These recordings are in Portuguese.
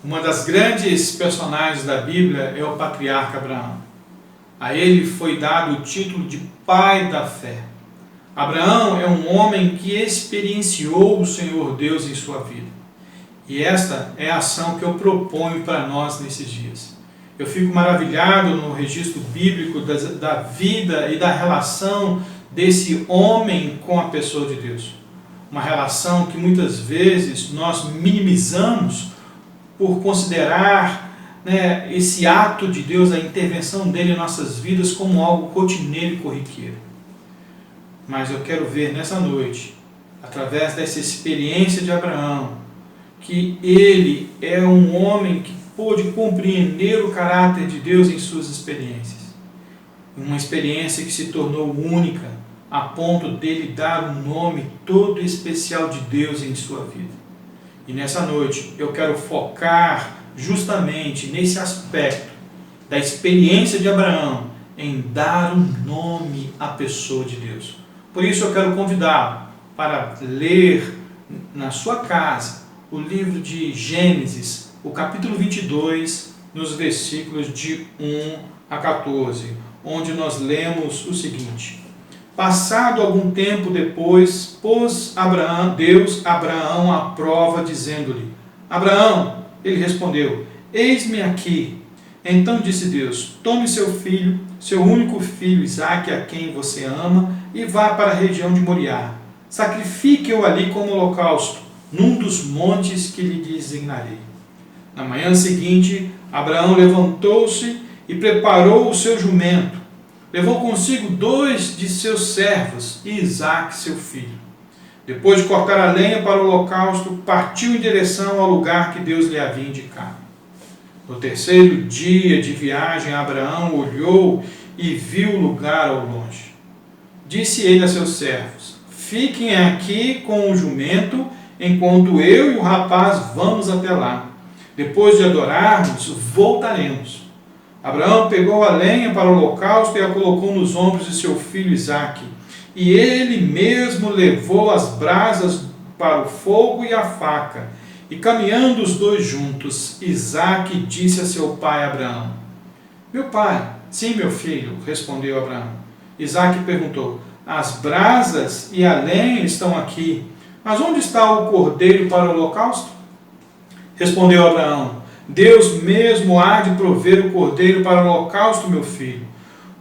Uma das grandes personagens da Bíblia é o patriarca Abraão. A ele foi dado o título de pai da fé. Abraão é um homem que experienciou o Senhor Deus em sua vida. E esta é a ação que eu proponho para nós nesses dias. Eu fico maravilhado no registro bíblico da vida e da relação desse homem com a pessoa de Deus. Uma relação que muitas vezes nós minimizamos por considerar esse ato de Deus, a intervenção dele em nossas vidas, como algo rotineiro e corriqueiro. Mas eu quero ver nessa noite, através dessa experiência de Abraão, que ele é um homem que pôde compreender o caráter de Deus em suas experiências. Uma experiência que se tornou única, a ponto dele dar um nome todo especial de Deus em sua vida. E nessa noite eu quero focar justamente nesse aspecto da experiência de Abraão em dar um nome à pessoa de Deus. Por isso eu quero convidá-lo para ler na sua casa o livro de Gênesis, o capítulo 22, nos versículos de 1 a 14, onde nós lemos o seguinte: Passado algum tempo depois, pôs Deus Abraão à prova, dizendo-lhe: Abraão, ele respondeu: Eis-me aqui. Então disse Deus: Tome seu filho, seu único filho Isaque, a quem você ama, e vá para a região de Moriá. Sacrifique-o ali como holocausto, num dos montes que lhe designarei. Na manhã seguinte, Abraão levantou-se e preparou o seu jumento. Levou consigo 2 de seus servos e Isaque, seu filho. Depois de cortar a lenha para o holocausto, partiu em direção ao lugar que Deus lhe havia indicado. No terceiro dia de viagem, Abraão olhou e viu o lugar ao longe. Disse ele a seus servos: Fiquem aqui com o jumento, enquanto eu e o rapaz vamos até lá. Depois de adorarmos, voltaremos. Abraão pegou a lenha para o holocausto e a colocou nos ombros de seu filho Isaque. E ele mesmo levou as brasas para o fogo e a faca. E caminhando os dois juntos, Isaque disse a seu pai Abraão: Meu pai. Sim, meu filho, respondeu Abraão. Isaque perguntou: As brasas e a lenha estão aqui, mas onde está o cordeiro para o holocausto? Respondeu Abraão: Deus mesmo há de prover o cordeiro para o holocausto, meu filho.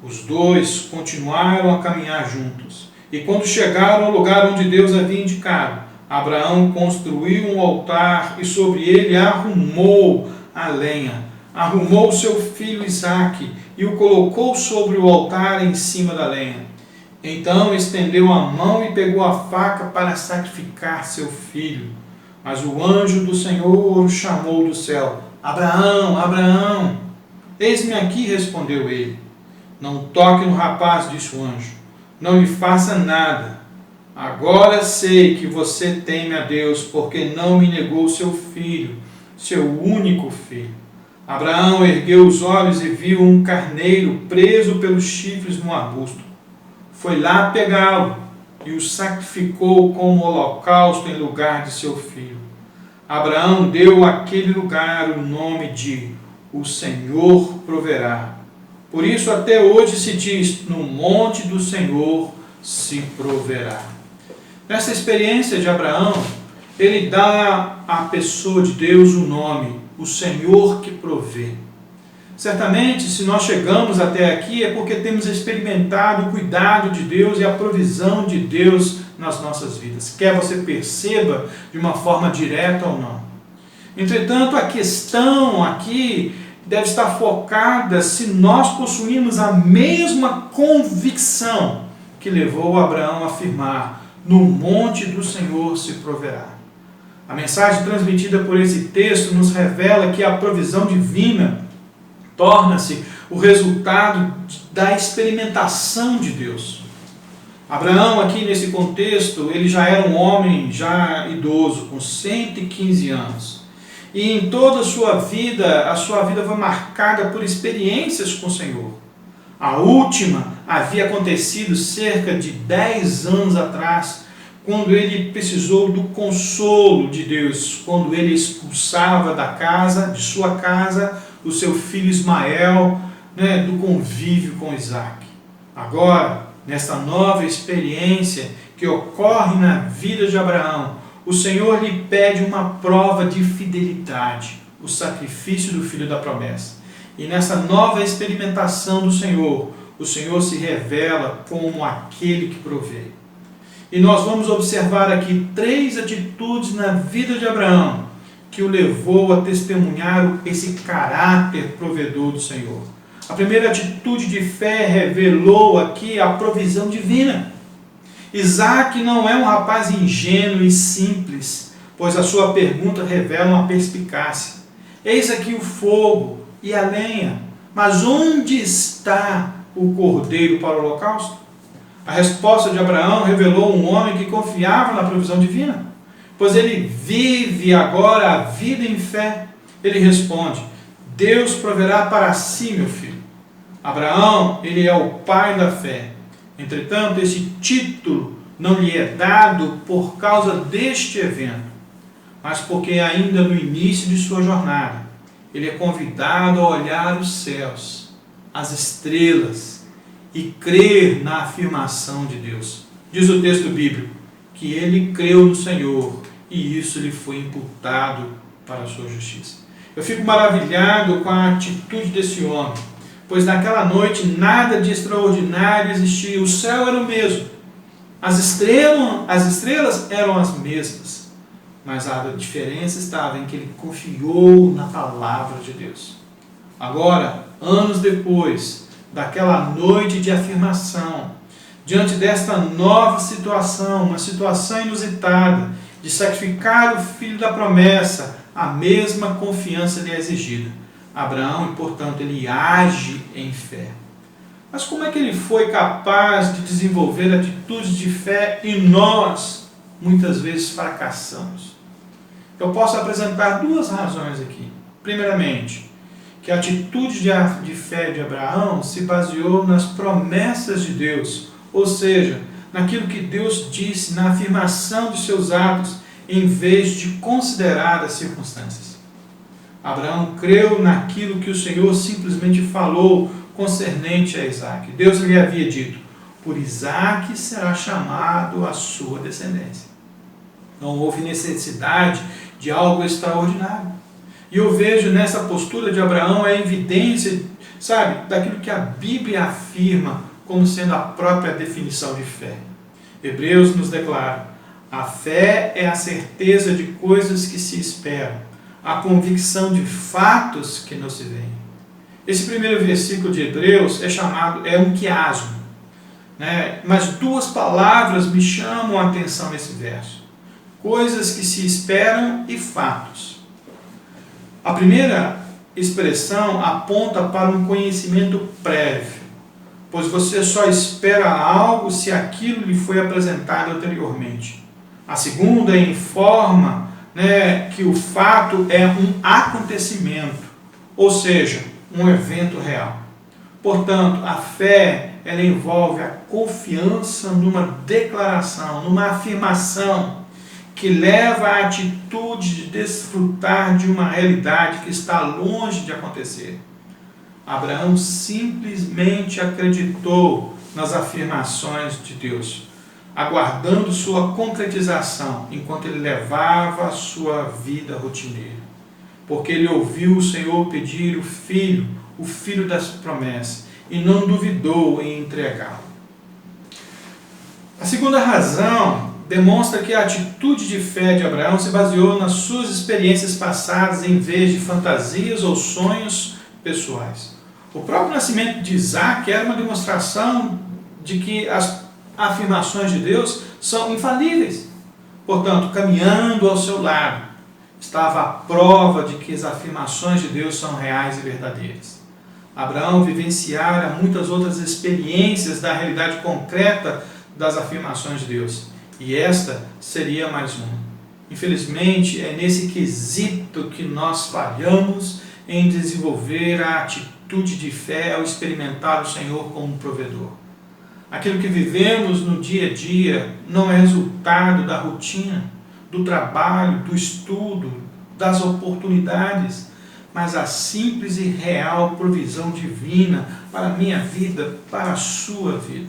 Os dois continuaram a caminhar juntos. E quando chegaram ao lugar onde Deus havia indicado, Abraão construiu um altar e sobre ele arrumou a lenha. Arrumou seu filho Isaque e o colocou sobre o altar em cima da lenha. Então estendeu a mão e pegou a faca para sacrificar seu filho. Mas o anjo do Senhor o chamou do céu: Abraão, Abraão. Eis-me aqui, respondeu ele. Não toque no rapaz, disse o anjo. Não lhe faça nada. Agora sei que você teme a Deus, porque não me negou seu filho, seu único filho. Abraão ergueu os olhos e viu um carneiro preso pelos chifres no arbusto. Foi lá pegá-lo e o sacrificou como holocausto em lugar de seu filho. Abraão deu àquele lugar o nome de O Senhor Proverá. Por isso até hoje se diz: No monte do Senhor se proverá. Nessa experiência de Abraão, ele dá à pessoa de Deus o nome, o Senhor que provê. Certamente, se nós chegamos até aqui, é porque temos experimentado o cuidado de Deus e a provisão de Deus nas nossas vidas, quer você perceba de uma forma direta ou não. Entretanto, a questão aqui deve estar focada se nós possuímos a mesma convicção que levou Abraão a afirmar: No monte do Senhor se proverá. A mensagem transmitida por esse texto nos revela que a provisão divina torna-se o resultado da experimentação de Deus. Abraão, aqui nesse contexto, ele já era um homem já idoso, com 115 anos. E em toda a sua vida foi marcada por experiências com o Senhor. A última havia acontecido cerca de 10 anos atrás, quando ele precisou do consolo de Deus, quando ele expulsava de sua casa, o seu filho Ismael, do convívio com Isaac. Agora, nessa nova experiência que ocorre na vida de Abraão, o Senhor lhe pede uma prova de fidelidade, o sacrifício do filho da promessa. E nessa nova experimentação do Senhor, o Senhor se revela como aquele que provê. E nós vamos observar aqui 3 atitudes na vida de Abraão que o levou a testemunhar esse caráter provedor do Senhor. A primeira atitude de fé revelou aqui a provisão divina. Isaac não é um rapaz ingênuo e simples, pois a sua pergunta revela uma perspicácia. Eis aqui o fogo e a lenha, mas onde está o cordeiro para o holocausto? A resposta de Abraão revelou um homem que confiava na provisão divina, pois ele vive agora a vida em fé. Ele responde: Deus proverá para si, meu filho. Abraão, ele é o pai da fé. Entretanto, esse título não lhe é dado por causa deste evento, mas porque ainda no início de sua jornada, ele é convidado a olhar os céus, as estrelas, e crer na afirmação de Deus. Diz o texto bíblico que ele creu no Senhor e isso lhe foi imputado para a sua justiça. Eu fico maravilhado com a atitude desse homem, pois naquela noite nada de extraordinário existia. O céu era o mesmo, as estrelas eram as mesmas, mas a diferença estava em que ele confiou na palavra de Deus. Agora, anos depois daquela noite de afirmação, diante desta nova situação, uma situação inusitada, de sacrificar o filho da promessa, a mesma confiança lhe é exigida. Abraão, e portanto, ele age em fé. Mas como é que ele foi capaz de desenvolver atitudes de fé e nós, muitas vezes, fracassamos? Eu posso apresentar 2 razões aqui. Primeiramente, que a atitude de fé de Abraão se baseou nas promessas de Deus, ou seja, naquilo que Deus disse, na afirmação de seus atos, em vez de considerar as circunstâncias. Abraão creu naquilo que o Senhor simplesmente falou concernente a Isaac. Deus lhe havia dito: por Isaac será chamado a sua descendência. Não houve necessidade de algo extraordinário. E eu vejo nessa postura de Abraão a evidência, daquilo que a Bíblia afirma como sendo a própria definição de fé. Hebreus nos declara: a fé é a certeza de coisas que se esperam, a convicção de fatos que não se veem. Esse primeiro versículo de Hebreus é um quiasmo, mas 2 palavras me chamam a atenção nesse verso: coisas que se esperam e fatos. A primeira expressão aponta para um conhecimento prévio, pois você só espera algo se aquilo lhe foi apresentado anteriormente. A segunda informa que o fato é um acontecimento, ou seja, um evento real. Portanto, a fé ela envolve a confiança numa declaração, numa afirmação, que leva à atitude de desfrutar de uma realidade que está longe de acontecer. Abraão simplesmente acreditou nas afirmações de Deus, aguardando sua concretização enquanto ele levava a sua vida rotineira. Porque ele ouviu o Senhor pedir o filho das promessas, e não duvidou em entregá-lo. A segunda razão demonstra que a atitude de fé de Abraão se baseou nas suas experiências passadas em vez de fantasias ou sonhos pessoais. O próprio nascimento de Isaac era uma demonstração de que as afirmações de Deus são infalíveis. Portanto, caminhando ao seu lado, estava a prova de que as afirmações de Deus são reais e verdadeiras. Abraão vivenciara muitas outras experiências da realidade concreta das afirmações de Deus. E esta seria mais uma. Infelizmente, é nesse quesito que nós falhamos em desenvolver a atitude atitude de fé ao experimentar o Senhor como provedor. Aquilo que vivemos no dia a dia não é resultado da rotina, do trabalho, do estudo, das oportunidades, mas a simples e real provisão divina para a minha vida, para a sua vida.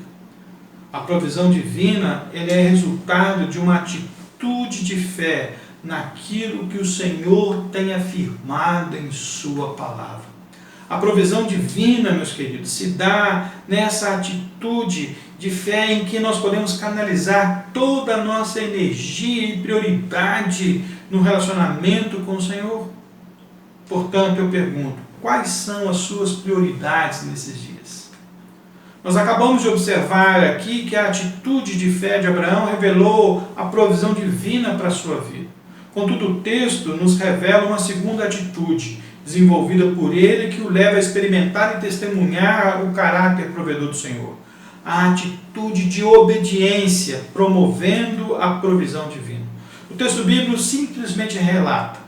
A provisão divina, ele é resultado de uma atitude de fé naquilo que o Senhor tem afirmado em sua palavra. A provisão divina, meus queridos, se dá nessa atitude de fé em que nós podemos canalizar toda a nossa energia e prioridade no relacionamento com o Senhor. Portanto, eu pergunto, quais são as suas prioridades nesses dias? Nós acabamos de observar aqui que a atitude de fé de Abraão revelou a provisão divina para a sua vida. Contudo, o texto nos revela uma segunda atitude, desenvolvida por ele, que o leva a experimentar e testemunhar o caráter provedor do Senhor. A atitude de obediência, promovendo a provisão divina. O texto bíblico simplesmente relata: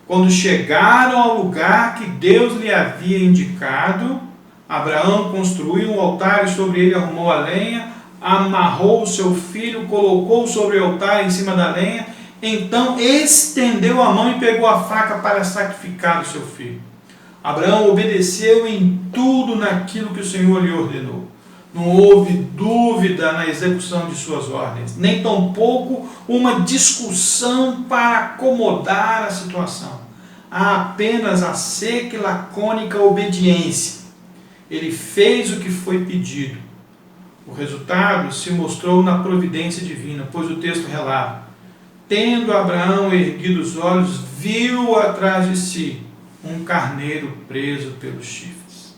quando chegaram ao lugar que Deus lhe havia indicado, Abraão construiu um altar e sobre ele arrumou a lenha, amarrou o seu filho, colocou sobre o altar em cima da lenha, então estendeu a mão e pegou a faca para sacrificar o seu filho. Abraão obedeceu em tudo naquilo que o Senhor lhe ordenou. Não houve dúvida na execução de suas ordens, nem tampouco uma discussão para acomodar a situação. Há apenas a seca e lacônica obediência. Ele fez o que foi pedido. O resultado se mostrou na providência divina, pois o texto relata: tendo Abraão erguido os olhos, viu atrás de si um carneiro preso pelos chifres.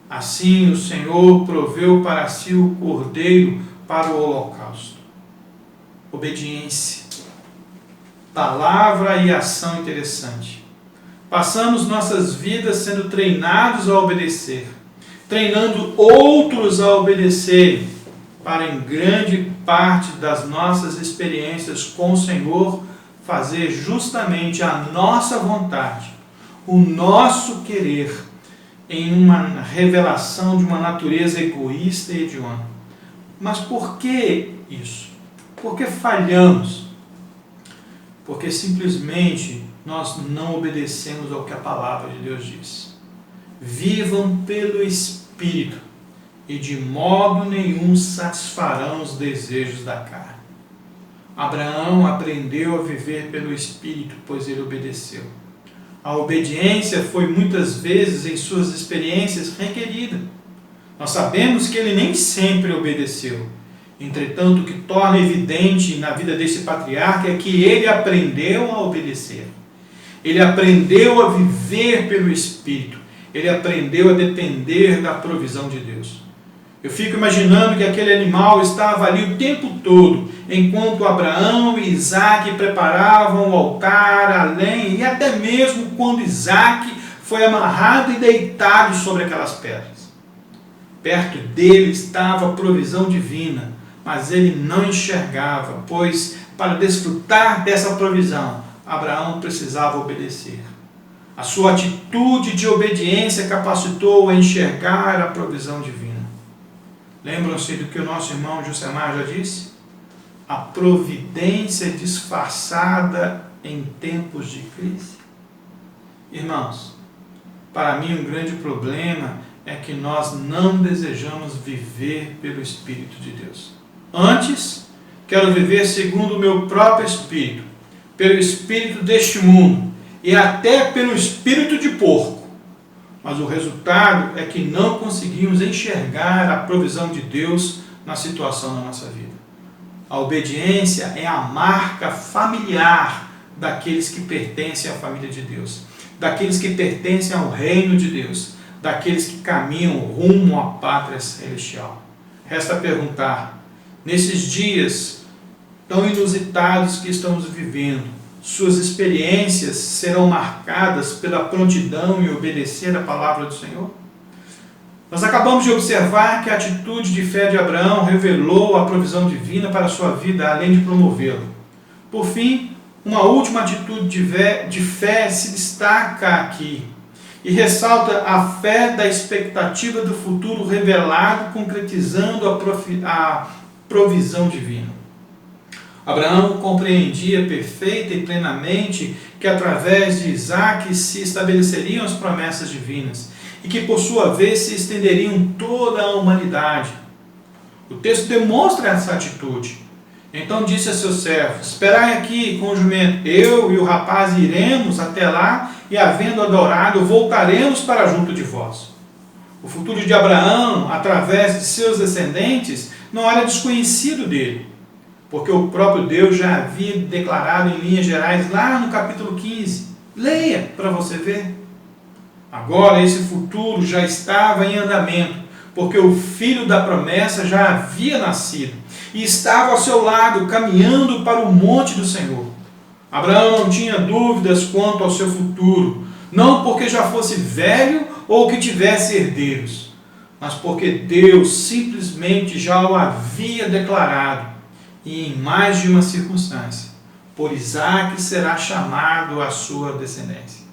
Assim o Senhor proveu para si o cordeiro para o holocausto. Obediência. Palavra e ação interessante. Passamos nossas vidas sendo treinados a obedecer, treinando outros a obedecerem, para em grande parte das nossas experiências com o Senhor fazer justamente a nossa vontade, o nosso querer, em uma revelação de uma natureza egoísta e hedionda. Mas por que isso? Por que falhamos? Porque simplesmente nós não obedecemos ao que a palavra de Deus diz. Vivam pelo Espírito, e de modo nenhum satisfarão os desejos da carne. Abraão aprendeu a viver pelo Espírito, pois ele obedeceu. A obediência foi muitas vezes em suas experiências requerida. Nós sabemos que ele nem sempre obedeceu. Entretanto, o que torna evidente na vida desse patriarca é que ele aprendeu a obedecer. Ele aprendeu a viver pelo Espírito. Ele aprendeu a depender da provisão de Deus. Eu fico imaginando que aquele animal estava ali o tempo todo, enquanto Abraão e Isaac preparavam o altar, a lenha, e até mesmo quando Isaac foi amarrado e deitado sobre aquelas pedras. Perto dele estava a provisão divina, mas ele não enxergava, pois para desfrutar dessa provisão, Abraão precisava obedecer. A sua atitude de obediência capacitou a enxergar a provisão divina. Lembram-se do que o nosso irmão Josemar já disse? A providência disfarçada em tempos de crise. Irmãos, para mim um grande problema é que nós não desejamos viver pelo Espírito de Deus. Antes, quero viver segundo o meu próprio Espírito, pelo Espírito deste mundo e até pelo Espírito de porco. Mas o resultado é que não conseguimos enxergar a provisão de Deus na situação da nossa vida. A obediência é a marca familiar daqueles que pertencem à família de Deus, daqueles que pertencem ao reino de Deus, daqueles que caminham rumo à pátria celestial. Resta perguntar, nesses dias tão inusitados que estamos vivendo, suas experiências serão marcadas pela prontidão em obedecer a palavra do Senhor? Nós acabamos de observar que a atitude de fé de Abraão revelou a provisão divina para a sua vida, além de promovê-la. Por fim, uma última atitude de fé se destaca aqui. e ressalta a fé da expectativa do futuro revelado, concretizando a provisão divina. Abraão compreendia perfeita e plenamente que através de Isaque se estabeleceriam as promessas divinas e que por sua vez se estenderiam toda a humanidade. O texto demonstra essa atitude. Então disse a seus servos: esperai aqui com o jumento, eu e o rapaz iremos até lá e, havendo adorado, voltaremos para junto de vós. O futuro de Abraão, através de seus descendentes, não era desconhecido dele, porque o próprio Deus já havia declarado em linhas gerais lá no capítulo 15. Leia para você ver. Agora esse futuro já estava em andamento, porque o filho da promessa já havia nascido e estava ao seu lado, caminhando para o monte do Senhor. Abraão não tinha dúvidas quanto ao seu futuro, não porque já fosse velho ou que tivesse herdeiros, mas porque Deus simplesmente já o havia declarado, e em mais de uma circunstância: por Isaque será chamado a sua descendência.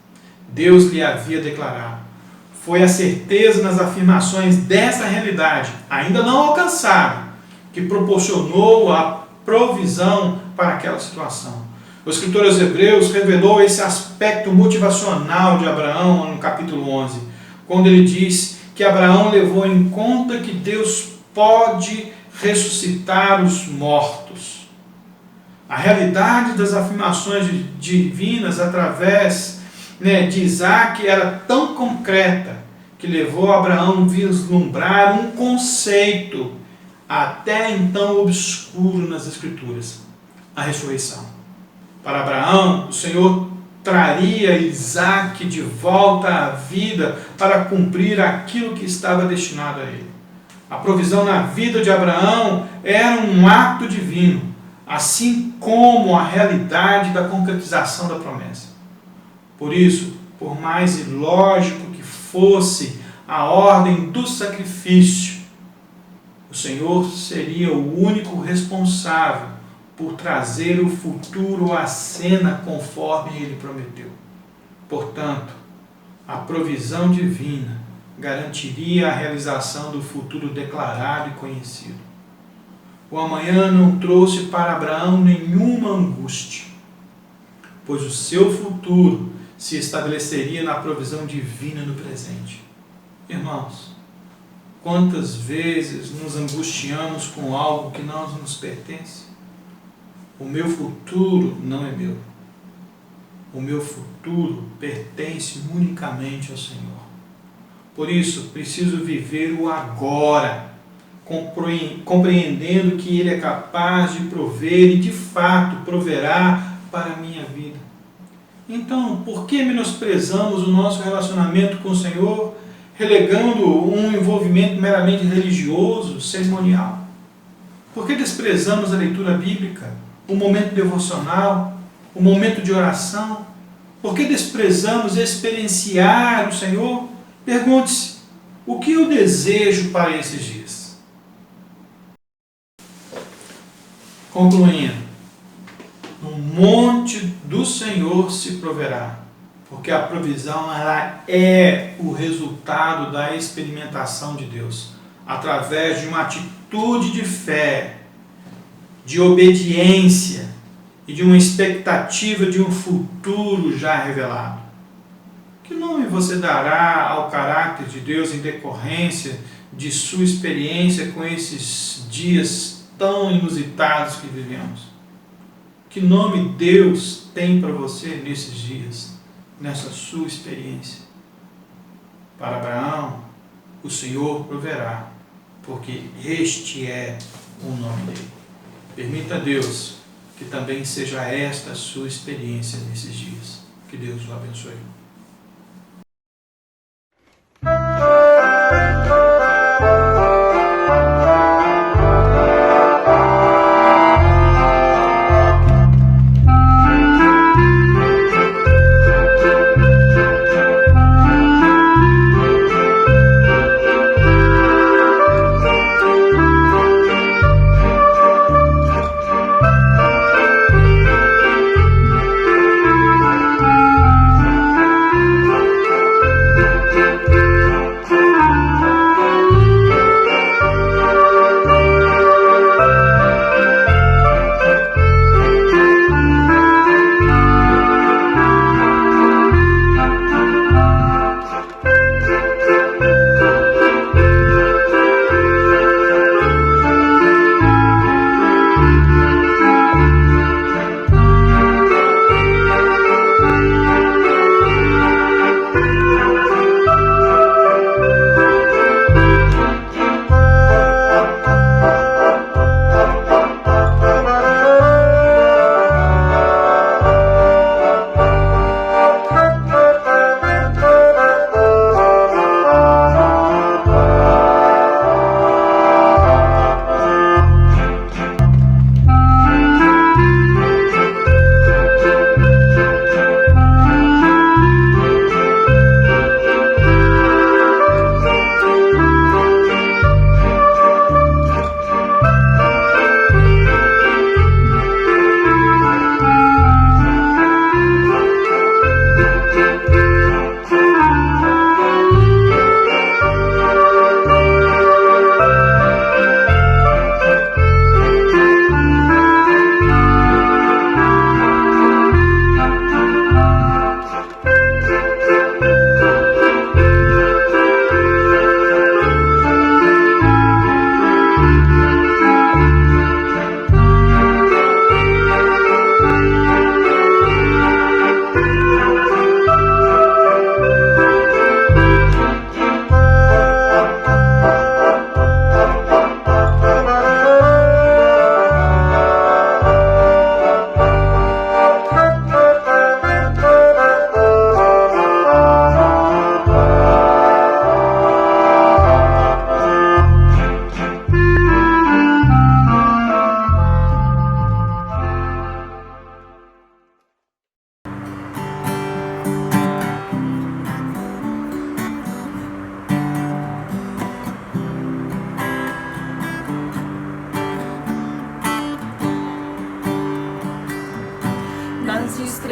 Deus lhe havia declarado. Foi a certeza nas afirmações dessa realidade, ainda não alcançada, que proporcionou a provisão para aquela situação. O escritor aos Hebreus revelou esse aspecto motivacional de Abraão no capítulo 11, quando ele diz que Abraão levou em conta que Deus pode ressuscitar os mortos. A realidade das afirmações divinas através de Isaque era tão concreta que levou Abraão a vislumbrar um conceito até então obscuro nas Escrituras: a ressurreição. Para Abraão, o Senhor traria Isaque de volta à vida para cumprir aquilo que estava destinado a ele. A provisão na vida de Abraão era um ato divino, assim como a realidade da concretização da promessa. Por isso, por mais ilógico que fosse a ordem do sacrifício, o Senhor seria o único responsável por trazer o futuro à cena conforme ele prometeu. Portanto, a provisão divina garantiria a realização do futuro declarado e conhecido. O amanhã não trouxe para Abraão nenhuma angústia, pois o seu futuro se estabeleceria na provisão divina no presente. Irmãos, quantas vezes nos angustiamos com algo que não nos pertence? O meu futuro não é meu. O meu futuro pertence unicamente ao Senhor. Por isso, preciso viver o agora, compreendendo que Ele é capaz de prover e, de fato, proverá para a minha vida. Então, por que menosprezamos o nosso relacionamento com o Senhor, relegando um envolvimento meramente religioso, cerimonial? Por que desprezamos a leitura bíblica, o momento devocional, o momento de oração? Por que desprezamos experienciar o Senhor? Pergunte-se: o que eu desejo para esses dias? Concluindo, no monte do Senhor se proverá, porque a provisão ela é o resultado da experimentação de Deus, através de uma atitude de fé, de obediência e de uma expectativa de um futuro já revelado. Que nome você dará ao caráter de Deus em decorrência de sua experiência com esses dias tão inusitados que vivemos? Que nome Deus tem para você nesses dias, nessa sua experiência? Para Abraão, o Senhor proverá, porque este é o nome dele. Permita a Deus que também seja esta a sua experiência nesses dias. Que Deus o abençoe.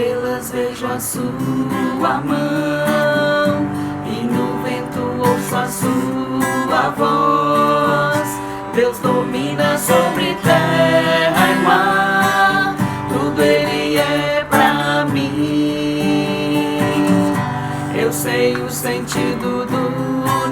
estrelas vejo a sua mão, e no vento ouço a sua voz. Deus domina sobre terra e mar, tudo Ele é pra mim. Eu sei o sentido do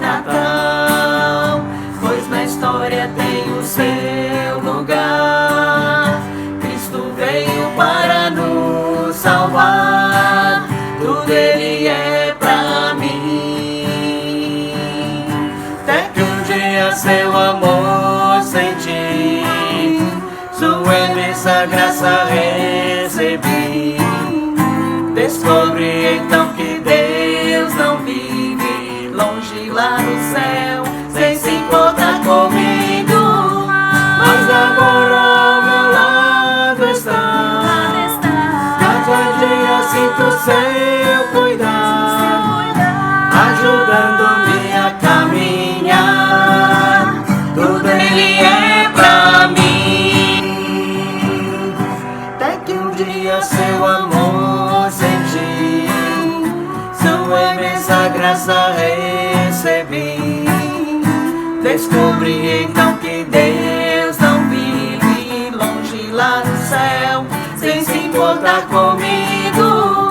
Natal, pois na história tem o seu lugar. Cristo veio para nos salvar, tudo Ele é pra mim. Até que um dia seu amor senti, sua imensa graça recebi. Descobri então que Deus não vive longe lá no céu, sem se importar comigo, mas agora ao meu lado está. Cada dia sinto seu cuidar, ajudando-me a caminhar. Tudo Ele é pra mim. Até que um dia seu amor senti, sua imensa graça recebi. Descobri então que Deus não vive longe lá no céu, sem se importar comigo,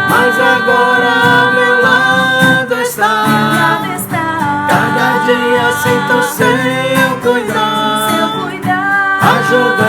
mas agora ao meu lado está. Cada dia sinto seu cuidar, ajuda